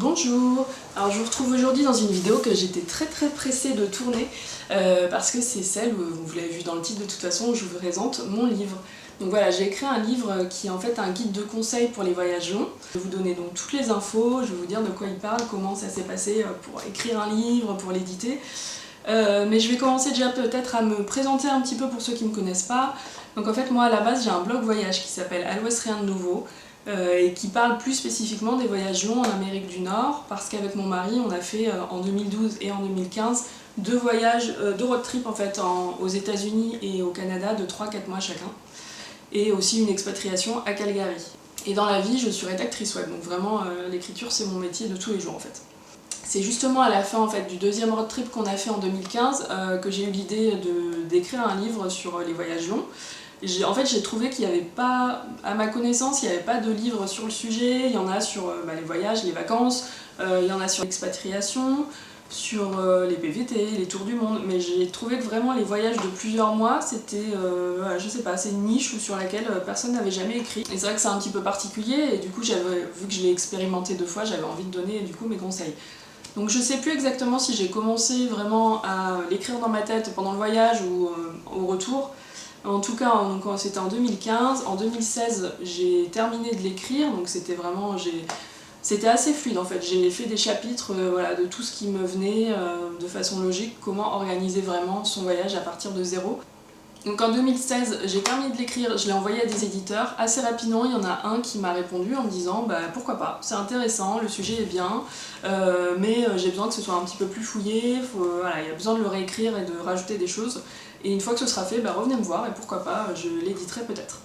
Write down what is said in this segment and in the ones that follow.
Bonjour, alors je vous retrouve aujourd'hui dans une vidéo que j'étais très pressée de tourner parce que c'est celle où, vous l'avez vu dans le titre de toute façon, où je vous présente mon livre. Donc voilà, j'ai écrit un livre qui est en fait un guide de conseils pour les voyages longs. Je vais vous donner donc toutes les infos, je vais vous dire de quoi il parle, comment ça s'est passé pour écrire un livre, pour l'éditer. Mais je vais commencer déjà peut-être à me présenter un petit peu pour ceux qui ne me connaissent pas. Donc en fait moi à la base j'ai un blog voyage qui s'appelle À l'Ouest Rien de Nouveau et qui parle plus spécifiquement des voyages longs en Amérique du Nord parce qu'avec mon mari on a fait en 2012 et en 2015 deux voyages, deux road trips en fait aux États-Unis et au Canada de 3-4 mois chacun et aussi une expatriation à Calgary. Et dans la vie je suis rédactrice web donc vraiment l'écriture c'est mon métier de tous les jours en fait. C'est justement à la fin en fait, du deuxième road trip qu'on a fait en 2015 que j'ai eu l'idée d'écrire un livre sur les voyages longs. En fait j'ai trouvé qu'il n'y avait pas, à ma connaissance, il n'y avait pas de livre sur le sujet. Il y en a sur les voyages, les vacances, il y en a sur l'expatriation, sur les PVT, les tours du monde, mais j'ai trouvé que vraiment les voyages de plusieurs mois c'était, je sais pas, c'est une niche sur laquelle personne n'avait jamais écrit. Et c'est vrai que c'est un petit peu particulier et du coup vu que je l'ai expérimenté 2 fois, j'avais envie de donner du coup mes conseils. Donc je sais plus exactement si j'ai commencé vraiment à l'écrire dans ma tête pendant le voyage ou au retour. En tout cas, c'était en 2015. En 2016, j'ai terminé de l'écrire, donc c'était vraiment... C'était assez fluide en fait. J'ai fait des chapitres de tout ce qui me venait de façon logique, comment organiser vraiment son voyage à partir de zéro. Donc en 2016, j'ai terminé de l'écrire, je l'ai envoyé à des éditeurs. Assez rapidement, il y en a un qui m'a répondu en me disant pourquoi pas, c'est intéressant, le sujet est bien, mais j'ai besoin que ce soit un petit peu plus fouillé, il y a besoin de le réécrire et de rajouter des choses. Et une fois que ce sera fait, revenez me voir et pourquoi pas, je l'éditerai peut-être.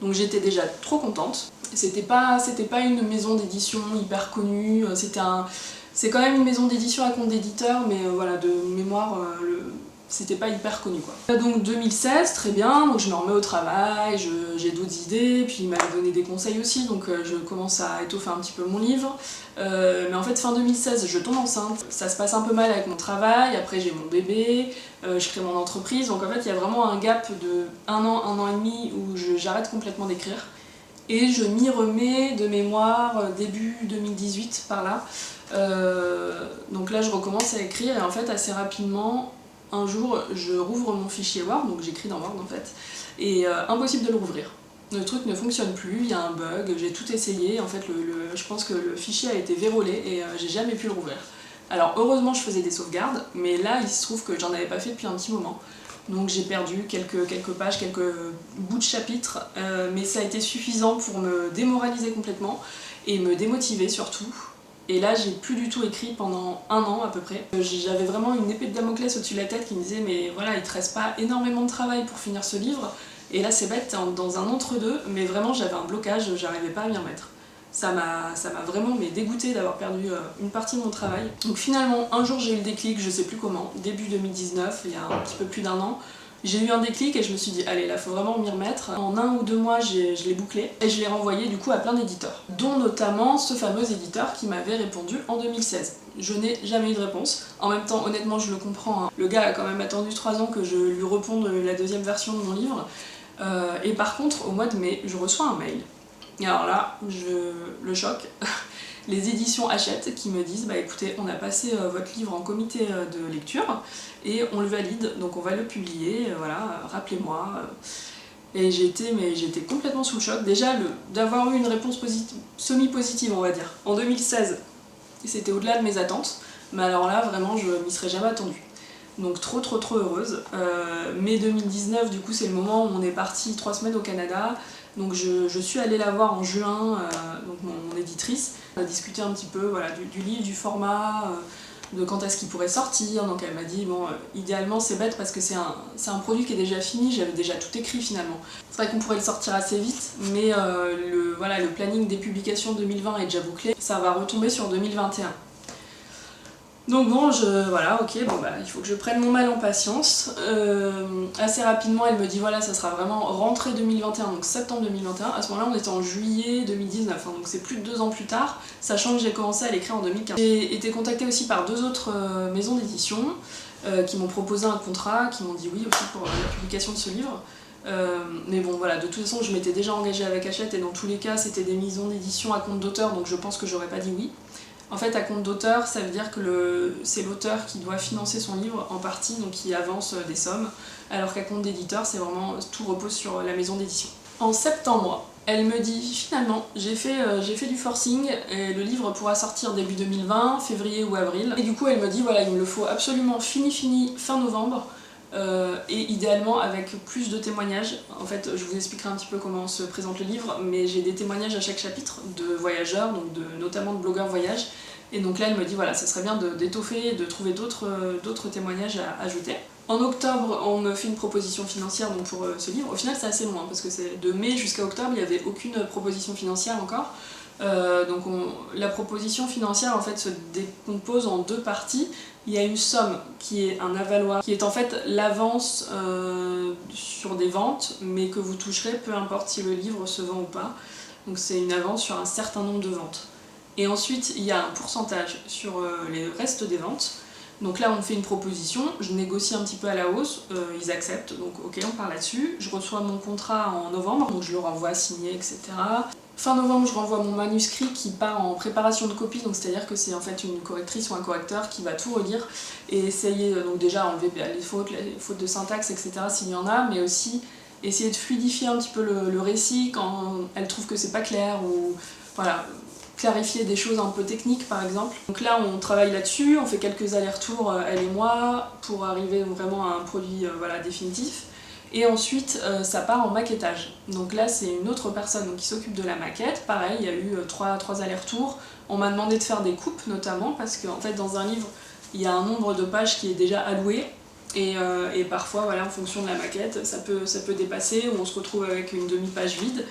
Donc j'étais déjà trop contente. C'était pas une maison d'édition hyper connue, c'est quand même une maison d'édition à compte d'éditeur, mais de mémoire, c'était pas hyper connu quoi. Donc 2016, très bien, donc je me remets au travail, j'ai d'autres idées, puis il m'avait donné des conseils aussi, donc je commence à étoffer un petit peu mon livre. Mais en fait fin 2016, je tombe enceinte, ça se passe un peu mal avec mon travail, après j'ai mon bébé, je crée mon entreprise, donc en fait il y a vraiment un gap de 1 an et demi où j'arrête complètement d'écrire. Et je m'y remets de mémoire début 2018 par là. Donc là je recommence à écrire et en fait assez rapidement, un jour, je rouvre mon fichier Word, donc j'écris dans Word en fait, et impossible de le rouvrir. Le truc ne fonctionne plus, il y a un bug, j'ai tout essayé, en fait je pense que le fichier a été vérolé et j'ai jamais pu le rouvrir. Alors heureusement je faisais des sauvegardes, mais là il se trouve que j'en avais pas fait depuis un petit moment. Donc j'ai perdu quelques pages, quelques bouts de chapitres, mais ça a été suffisant pour me démoraliser complètement et me démotiver surtout. Et là j'ai plus du tout écrit pendant 1 an à peu près. J'avais vraiment une épée de Damoclès au-dessus de la tête qui me disait mais voilà il te reste pas énormément de travail pour finir ce livre. Et là c'est bête, t'es dans un entre-deux, mais vraiment j'avais un blocage, j'arrivais pas à m'y remettre. Ça m'a vraiment dégoûtée d'avoir perdu une partie de mon travail. Donc finalement un jour j'ai eu le déclic, je sais plus comment, début 2019, il y a un petit peu plus d'1 an. J'ai eu un déclic et je me suis dit allez là faut vraiment m'y remettre. En 1 ou 2 mois je l'ai bouclé et je l'ai renvoyé du coup à plein d'éditeurs, dont notamment ce fameux éditeur qui m'avait répondu en 2016. Je n'ai jamais eu de réponse. En même temps honnêtement je le comprends, hein. Le gars a quand même attendu 3 ans que je lui réponde la deuxième version de mon livre. Et par contre au mois de mai je reçois un mail. Et alors là, le choc. Les éditions Hachette qui me disent écoutez on a passé votre livre en comité de lecture et on le valide donc on va le publier, voilà, rappelez-moi. Et j'étais complètement sous le choc. Déjà d'avoir eu une réponse semi-positive on va dire en 2016, c'était au-delà de mes attentes, mais alors là vraiment je m'y serais jamais attendue. Donc trop heureuse. Mai 2019 du coup c'est le moment où on est parti 3 semaines au Canada. Donc je suis allée la voir en juin, donc mon éditrice, on a discuté un petit peu du livre, du format, de quand est-ce qu'il pourrait sortir. Donc elle m'a dit bon idéalement c'est bête parce que c'est un produit qui est déjà fini, j'avais déjà tout écrit finalement. C'est vrai qu'on pourrait le sortir assez vite, mais le planning des publications 2020 est déjà bouclé, ça va retomber sur 2021. Donc bon, il faut que je prenne mon mal en patience. Assez rapidement, elle me dit voilà, ça sera vraiment rentrée 2021, donc septembre 2021. À ce moment-là, on était en juillet 2019, hein, donc c'est plus de 2 ans plus tard, sachant que j'ai commencé à l'écrire en 2015. J'ai été contactée aussi par 2 autres maisons d'édition qui m'ont proposé un contrat, qui m'ont dit oui aussi pour la publication de ce livre. Mais bon voilà, de toute façon je m'étais déjà engagée avec Hachette et dans tous les cas c'était des maisons d'édition à compte d'auteur, donc je pense que j'aurais pas dit oui. En fait, à compte d'auteur, ça veut dire que c'est l'auteur qui doit financer son livre en partie, donc qui avance des sommes, alors qu'à compte d'éditeur, c'est vraiment tout repose sur la maison d'édition. En septembre, elle me dit finalement, j'ai fait du forcing et le livre pourra sortir début 2020, février ou avril. Et du coup, elle me dit voilà, il me le faut absolument fini fin novembre. Et idéalement avec plus de témoignages. En fait, je vous expliquerai un petit peu comment se présente le livre, mais j'ai des témoignages à chaque chapitre de voyageurs, donc notamment de blogueurs voyage. Et donc là, elle me dit voilà, ça serait bien d'étoffer, de trouver d'autres témoignages à ajouter. En octobre, on me fait une proposition financière donc pour ce livre. Au final, c'est assez loin parce que c'est de mai jusqu'à octobre, il n'y avait aucune proposition financière encore. Donc la proposition financière en fait se décompose en deux parties. Il y a une somme qui est un avaloir, qui est en fait l'avance sur des ventes, mais que vous toucherez peu importe si le livre se vend ou pas. Donc c'est une avance sur un certain nombre de ventes. Et ensuite il y a un pourcentage sur les restes des ventes. Donc là on me fait une proposition, je négocie un petit peu à la hausse, ils acceptent, donc ok on part là-dessus. Je reçois mon contrat en novembre, donc je le renvoie signé, etc. Fin novembre, je renvoie mon manuscrit qui part en préparation de copie, donc c'est-à-dire que c'est en fait une correctrice ou un correcteur qui va tout relire et essayer, donc déjà enlever les fautes de syntaxe, etc. s'il y en a, mais aussi essayer de fluidifier un petit peu le récit quand elle trouve que c'est pas clair, ou voilà, clarifier des choses un peu techniques par exemple. Donc là on travaille là-dessus, on fait quelques allers-retours elle et moi pour arriver vraiment à un produit voilà, définitif. Et ensuite ça part en maquettage. Donc là c'est une autre personne qui s'occupe de la maquette. Pareil, il y a eu trois allers-retours. On m'a demandé de faire des coupes notamment parce qu'en fait dans un livre il y a un nombre de pages qui est déjà alloué. Et parfois voilà, en fonction de la maquette ça peut dépasser, ou on se retrouve avec une demi-page vide.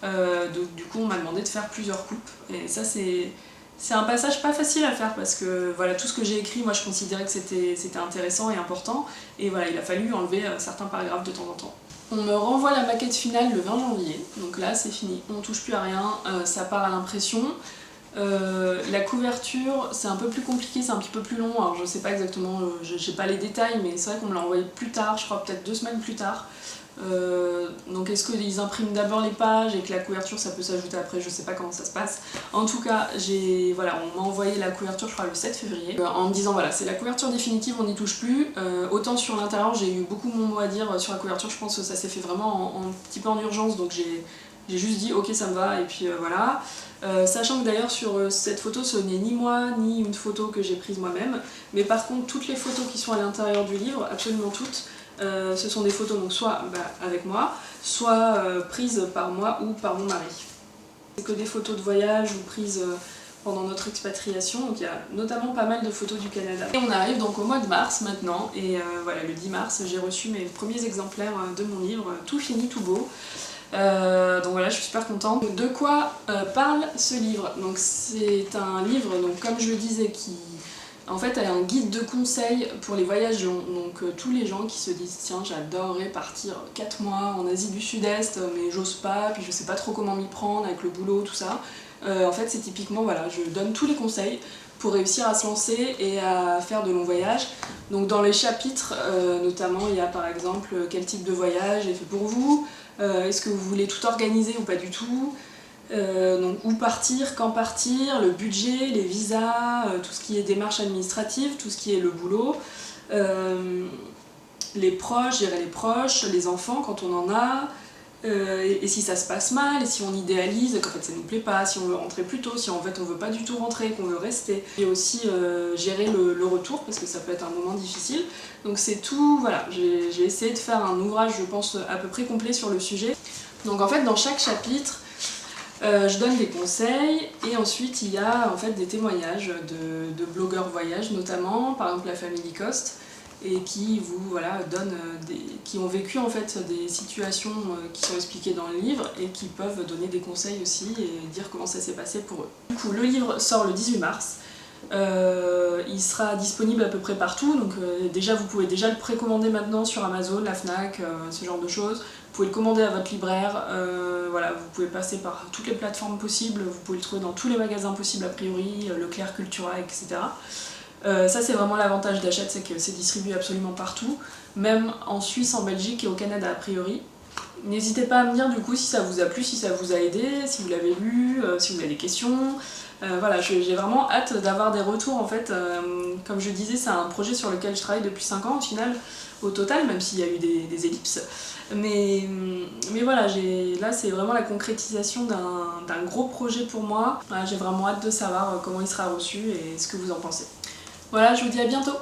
Donc du coup on m'a demandé de faire plusieurs coupes. Et ça c'est un passage pas facile à faire parce que voilà, tout ce que j'ai écrit, moi je considérais que c'était intéressant et important, et voilà, il a fallu enlever certains paragraphes de temps en temps. On me renvoie la maquette finale le 20 janvier, donc là c'est fini, on touche plus à rien, ça part à l'impression. La couverture c'est un peu plus compliqué, c'est un petit peu plus long, alors je sais pas exactement, j'ai pas les détails, mais c'est vrai qu'on me l'a envoyé plus tard, je crois peut-être 2 semaines plus tard. Donc est-ce qu'ils impriment d'abord les pages et que la couverture ça peut s'ajouter après, je sais pas comment ça se passe. En tout cas, voilà, on m'a envoyé la couverture je crois le 7 février en me disant voilà, c'est la couverture définitive, on n'y touche plus. Autant sur l'intérieur j'ai eu beaucoup mon mot à dire sur la couverture, je pense que ça s'est fait vraiment un petit peu en urgence, donc j'ai juste dit ok ça me va, et puis voilà. Sachant que d'ailleurs sur cette photo ce n'est ni moi ni une photo que j'ai prise moi-même, mais par contre toutes les photos qui sont à l'intérieur du livre, absolument toutes, ce sont des photos donc soit avec moi, soit prises par moi ou par mon mari. C'est que des photos de voyage ou prises pendant notre expatriation, donc il y a notamment pas mal de photos du Canada. Et on arrive donc au mois de mars maintenant, et voilà, le 10 mars j'ai reçu mes premiers exemplaires de mon livre, tout fini, tout beau. Donc voilà, je suis super contente. De quoi parle ce livre? Donc c'est un livre, donc comme je le disais, qui en fait est un guide de conseils pour les voyages longs. Donc tous les gens qui se disent tiens j'adorerais partir 4 mois en Asie du Sud-Est mais j'ose pas, puis je sais pas trop comment m'y prendre avec le boulot, tout ça. En fait c'est typiquement voilà, je donne tous les conseils pour réussir à se lancer et à faire de longs voyages. Donc dans les chapitres notamment il y a par exemple quel type de voyage est fait pour vous, est-ce que vous voulez tout organiser ou pas du tout, donc où partir, quand partir, le budget, les visas, tout ce qui est démarches administratives, tout ce qui est le boulot, les proches, gérer les proches, les enfants quand on en a, et si ça se passe mal, et si on idéalise, qu'en fait ça nous plaît pas, si on veut rentrer plus tôt, si en fait on veut pas du tout rentrer, qu'on veut rester. Et aussi gérer le retour, parce que ça peut être un moment difficile. Donc c'est tout, voilà, j'ai essayé de faire un ouvrage, je pense, à peu près complet sur le sujet. Donc en fait dans chaque chapitre, je donne des conseils, et ensuite il y a en fait des témoignages de blogueurs voyage notamment, par exemple la famille Coste, et qui vous voilà, donnent qui ont vécu en fait des situations qui sont expliquées dans le livre et qui peuvent donner des conseils aussi et dire comment ça s'est passé pour eux. Du coup le livre sort le 18 mars, il sera disponible à peu près partout, donc déjà vous pouvez déjà le précommander maintenant sur Amazon, la Fnac, ce genre de choses. Vous pouvez le commander à votre libraire, voilà, vous pouvez passer par toutes les plateformes possibles, vous pouvez le trouver dans tous les magasins possibles a priori, Leclerc, Cultura, etc. Ça c'est vraiment l'avantage d'Hachette, c'est que c'est distribué absolument partout, même en Suisse, en Belgique et au Canada a priori. N'hésitez pas à me dire du coup si ça vous a plu, si ça vous a aidé, si vous l'avez lu, si vous avez des questions. Voilà, j'ai vraiment hâte d'avoir des retours en fait. Comme je disais, c'est un projet sur lequel je travaille depuis 5 ans au final, au total, même s'il y a eu des ellipses. Mais voilà, là c'est vraiment la concrétisation d'un gros projet pour moi. Voilà, j'ai vraiment hâte de savoir comment il sera reçu et ce que vous en pensez. Voilà, je vous dis à bientôt!